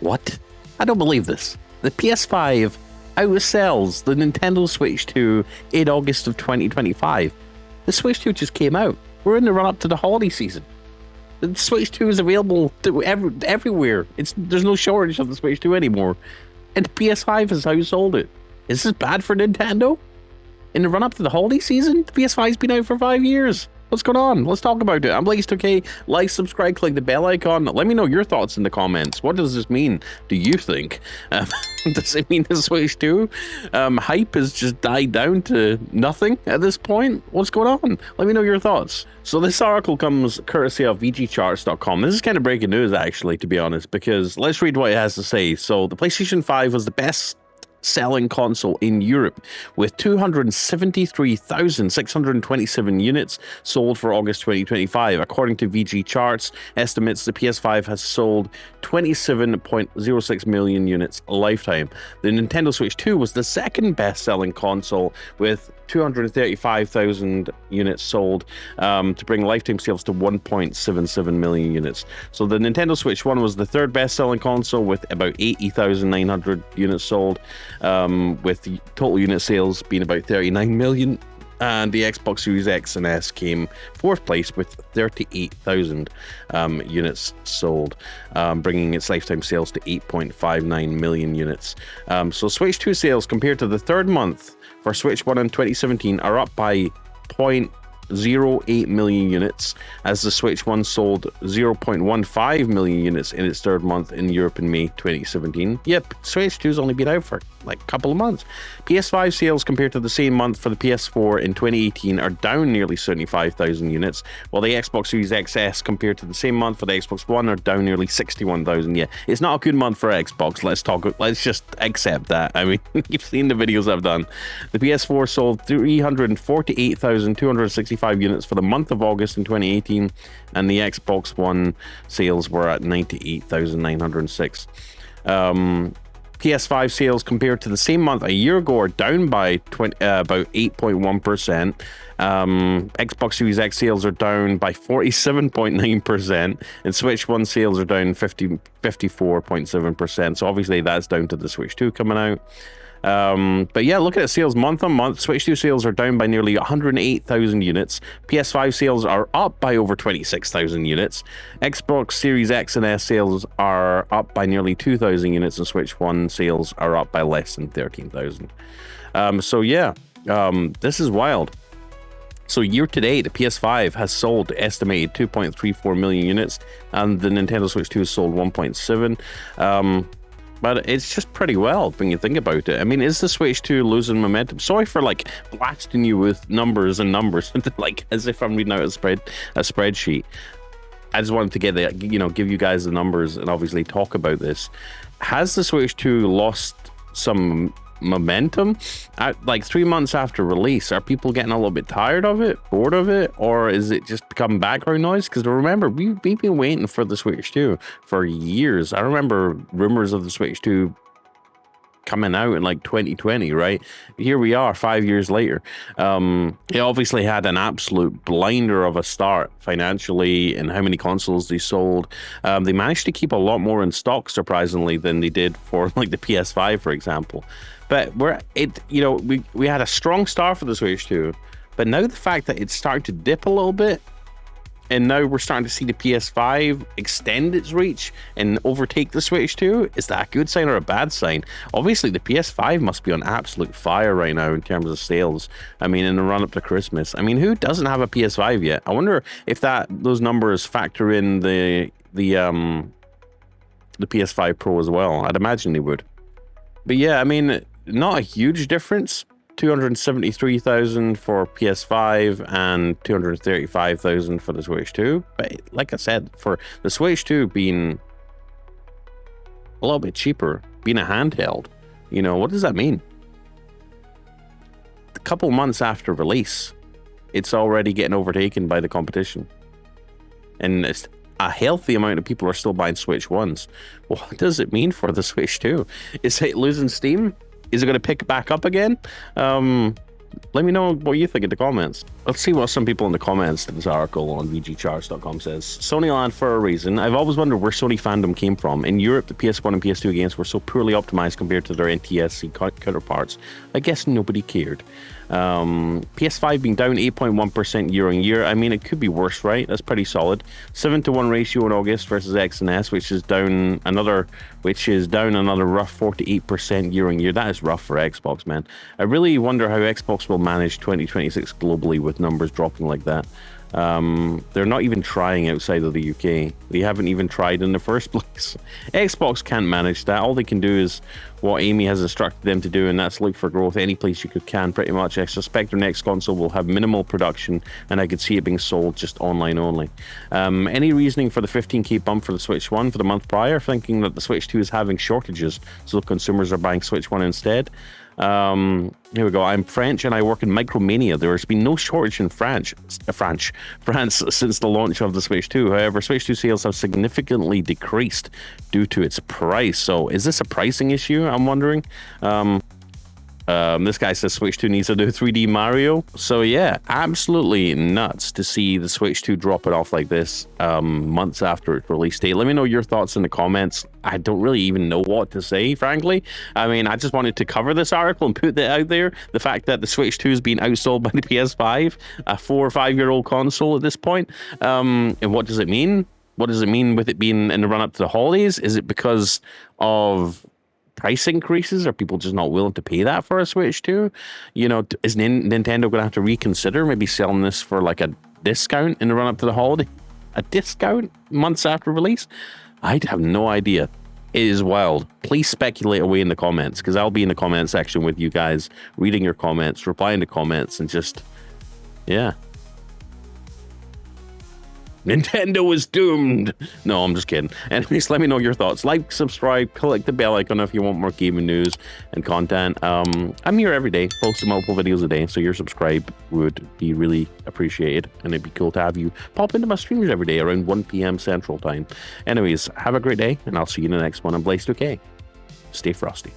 What? I don't believe this. The PS5 outsells the Nintendo Switch 2 in August of 2025. The Switch 2 just came out. We're in the run-up to the holiday season. The Switch 2 is available to everywhere. There's no shortage of the Switch 2 anymore. And the PS5 has outsold it. Is this bad for Nintendo? In the run-up to the holiday season, the PS5's been out for 5 years. What's going on? Let's talk about it. I'm Blaze2K. Like, subscribe, click the bell icon. Let me know your thoughts in the comments. What does this mean? Do you think? Does it mean the Switch 2 hype has just died down to nothing at this point? What's going on? Let me know your thoughts. So this article comes courtesy of VGCharts.com. This is kind of breaking news, actually, to be honest, because let's read what it has to say. So the PlayStation 5 was the best selling console in Europe with 273,627 units sold for August 2025. According to VG Charts estimates, the PS5 has sold 27.06 million units lifetime. The Nintendo Switch 2 was the second best selling console with 235,000 units sold to bring lifetime sales to 1.77 million units. So the Nintendo Switch 1 was the third best-selling console with about 80,900 units sold, with the total unit sales being about 39 million. And the Xbox Series X and S came fourth place with 38,000 units sold, bringing its lifetime sales to 8.59 million units. So Switch 2 sales compared to the third month for Switch 1 in 2017 are up by 0.08 million units, as the Switch 1 sold 0.15 million units in its third month in Europe in May 2017. Yep, Switch 2's only been out for like a couple of months. PS5 sales compared to the same month for the PS4 in 2018 are down nearly 75,000 units, while the Xbox Series XS compared to the same month for the Xbox One are down nearly 61,000. Yeah, it's not a good month for Xbox. Let's just accept that. I mean, you've seen the videos I've done. The PS4 sold 348,265 units for the month of August in 2018, and the Xbox One sales were at 98,906. PS5 sales compared to the same month a year ago are down by about 8.1%. Xbox Series X sales are down by 47.9%, and Switch 1 sales are down 54.7%. So obviously that's down to the Switch 2 coming out. But yeah, look at sales month on month. Switch 2 sales are down by nearly 108,000 units. PS5 sales are up by over 26,000 units. Xbox Series X and S sales are up by nearly 2,000 units, and Switch 1 sales are up by less than 13,000. So yeah, this is wild. So year to date, the PS5 has sold estimated 2.34 million units, and the Nintendo Switch 2 has sold 1.7. But it's just pretty well when you think about it. I mean, is the Switch 2 losing momentum? Sorry for like blasting you with numbers and numbers, like as if I'm reading out a spreadsheet. I just wanted to get the, give you guys the numbers and obviously talk about this. Has the Switch 2 lost some momentum like 3 months after release? Are people getting a little bit tired of it, bored of it, or is it just become background noise? Because remember, we've been waiting for the Switch 2 for years. I remember rumors of the Switch 2 coming out in like 2020, right? Here we are 5 years later. It obviously had an absolute blinder of a start financially and how many consoles they sold. They managed to keep a lot more in stock, surprisingly, than they did for like the PS5, for example. But we had a strong start for the Switch 2, but now the fact that it's starting to dip a little bit, and now we're starting to see the PS5 extend its reach and overtake the Switch 2, is that a good sign or a bad sign? Obviously, the PS5 must be on absolute fire right now in terms of sales. I mean, in the run-up to Christmas. I mean, who doesn't have a PS5 yet? I wonder if those numbers factor in the PS5 Pro as well. I'd imagine they would. But yeah, I mean, not a huge difference. 273,000 for PS5 and 235,000 for the Switch 2. But like I said, for the Switch 2 being a little bit cheaper, being a handheld, what does that mean? A couple months after release, it's already getting overtaken by the competition. And it's a healthy amount of people are still buying Switch 1s. What does it mean for the Switch 2? Is it losing steam? Is it going to pick back up again? Let me know what you think in the comments. Let's see what some people in the comments to this article on VGCharts.com says. Sony land for a reason. I've always wondered where Sony fandom came from. In Europe, the PS1 and PS2 games were so poorly optimized compared to their NTSC counterparts. I guess nobody cared. PS5 being down 8.1% year on year. I mean, it could be worse, right? That's pretty solid. 7-to-1 ratio in August versus X and S, which is down another rough 48% year on year. That is rough for Xbox, man. I really wonder how Xbox will manage 2026 globally with numbers dropping like that. They're not even trying outside of the UK. They haven't even tried in the first place. Xbox can't manage that. All they can do is what Amy has instructed them to do, and that's look for growth any place you can, pretty much. I suspect their next console will have minimal production, and I could see it being sold just online only. Any reasoning for the 15k bump for the Switch 1 for the month prior, thinking that the Switch 2 is having shortages, so consumers are buying Switch 1 instead? Here we go. I'm French and I work in Micromania. There has been no shortage in France since the launch of the Switch 2. However, Switch 2 sales have significantly decreased due to its price. So is this a pricing issue? I'm wondering. This guy says Switch 2 needs to do 3D Mario. So yeah, absolutely nuts to see the Switch 2 drop it off like this months after its release date. Let me know your thoughts in the comments. I don't really even know what to say, frankly. I mean, I just wanted to cover this article and put that out there. The fact that the Switch 2 is being outsold by the PS5, a 4 or 5 year old console at this point. And what does it mean? What does it mean with it being in the run up to the holidays? Is it because of price increases? Are people just not willing to pay that for a Switch 2? You know, is Nintendo going to have to reconsider maybe selling this for like a discount in the run up to the holiday? A discount months after release? I have no idea. It is wild. Please speculate away in the comments, because I'll be in the comment section with you guys, reading your comments, replying to comments, and just, yeah. Nintendo is doomed. No, I'm just kidding. Anyways, let me know your thoughts. Like, subscribe, click the bell icon if you want more gaming news and content. I'm here every day, posting multiple videos a day, so your subscribe would be really appreciated, and it'd be cool to have you pop into my streams every day around 1 p.m. Central Time. Anyways, have a great day, and I'll see you in the next one. I'm Blaze2K. Stay frosty.